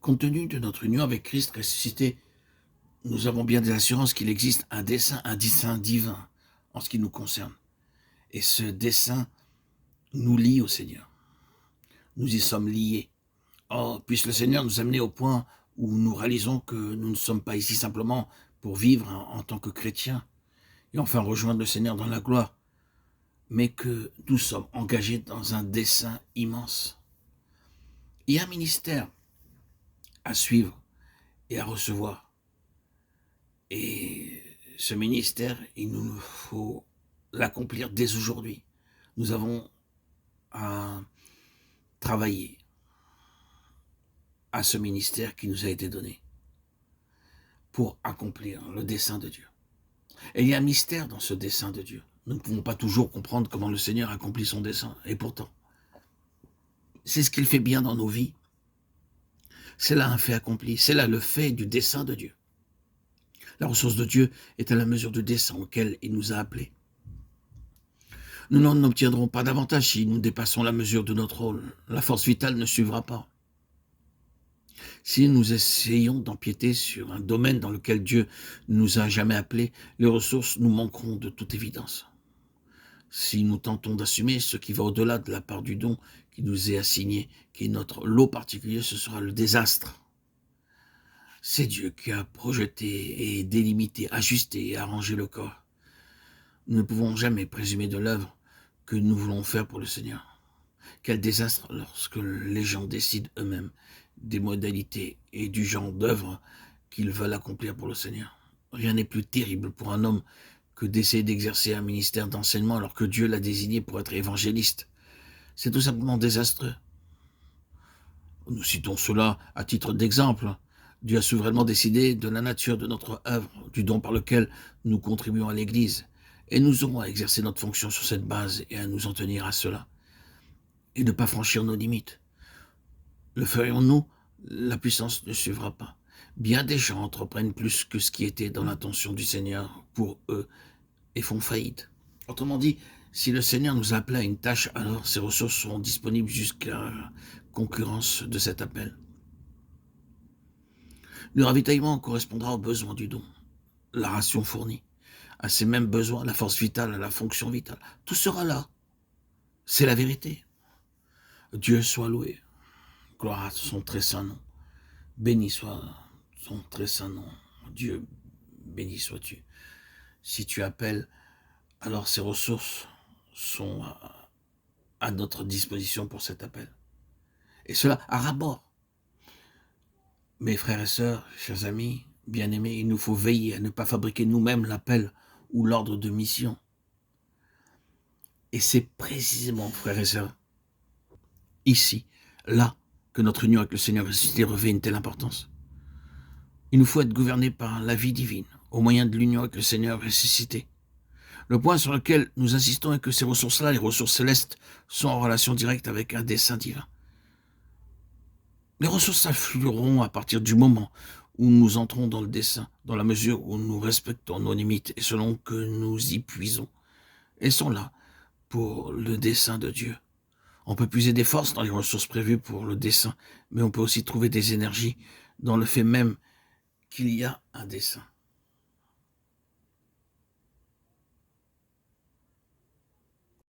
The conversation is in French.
Compte tenu de notre union avec Christ ressuscité, nous avons bien des assurances qu'il existe un dessein divin en ce qui nous concerne. Et ce dessein nous lie au Seigneur. Nous y sommes liés. Oh, puisse le Seigneur nous amener au point où nous réalisons que nous ne sommes pas ici simplement pour vivre en tant que chrétiens et enfin rejoindre le Seigneur dans la gloire, mais que nous sommes engagés dans un dessein immense. Il y a un ministère à suivre et à recevoir. Et ce ministère, il nous faut l'accomplir dès aujourd'hui. Nous avons à travailler à ce ministère qui nous a été donné pour accomplir le dessein de Dieu. Et il y a un mystère dans ce dessein de Dieu. Nous ne pouvons pas toujours comprendre comment le Seigneur accomplit son dessein. Et pourtant, c'est ce qu'il fait bien dans nos vies. C'est là un fait accompli. C'est là le fait du dessein de Dieu. La ressource de Dieu est à la mesure du dessein auquel il nous a appelés. Nous n'en obtiendrons pas davantage si nous dépassons la mesure de notre rôle. La force vitale ne suivra pas. Si nous essayons d'empiéter sur un domaine dans lequel Dieu ne nous a jamais appelés, les ressources nous manqueront de toute évidence. Si nous tentons d'assumer ce qui va au-delà de la part du don qui nous est assigné, qui est notre lot particulier, ce sera le désastre. C'est Dieu qui a projeté et délimité, ajusté et arrangé le corps. Nous ne pouvons jamais présumer de l'œuvre que nous voulons faire pour le Seigneur. Quel désastre lorsque les gens décident eux-mêmes des modalités et du genre d'œuvre qu'ils veulent accomplir pour le Seigneur. Rien n'est plus terrible pour un homme que d'essayer d'exercer un ministère d'enseignement alors que Dieu l'a désigné pour être évangéliste. C'est tout simplement désastreux. Nous citons cela à titre d'exemple. Dieu a souverainement décidé de la nature de notre œuvre, du don par lequel nous contribuons à l'Église. Et nous aurons à exercer notre fonction sur cette base et à nous en tenir à cela. Et ne pas franchir nos limites. Le ferions-nous? La puissance ne suivra pas. Bien des gens entreprennent plus que ce qui était dans l'intention du Seigneur pour eux et font faillite. Autrement dit, si le Seigneur nous appelle à une tâche, alors ses ressources seront disponibles jusqu'à concurrence de cet appel. Le ravitaillement correspondra aux besoins du don, la ration fournie, à ces mêmes besoins, la force vitale, à la fonction vitale. Tout sera là. C'est la vérité. Dieu soit loué. Gloire à son très saint nom. Béni soit son très saint nom. Dieu, béni sois-tu. Si tu appelles, alors ces ressources sont à notre disposition pour cet appel. Et cela à ras-bord. Mes frères et sœurs, chers amis, bien-aimés, il nous faut veiller à ne pas fabriquer nous-mêmes l'appel ou l'ordre de mission. Et c'est précisément, frères et sœurs, ici, là, que notre union avec le Seigneur ressuscité revêt une telle importance. Il nous faut être gouverné par la vie divine, au moyen de l'union avec le Seigneur ressuscité. Le point sur lequel nous insistons est que ces ressources-là, les ressources célestes, sont en relation directe avec un dessein divin. Les ressources afflueront à partir du moment où nous entrons dans le dessein, dans la mesure où nous respectons nos limites et selon que nous y puisons. Elles sont là pour le dessein de Dieu. On peut puiser des forces dans les ressources prévues pour le dessein, mais on peut aussi trouver des énergies dans le fait même qu'il y a un dessein.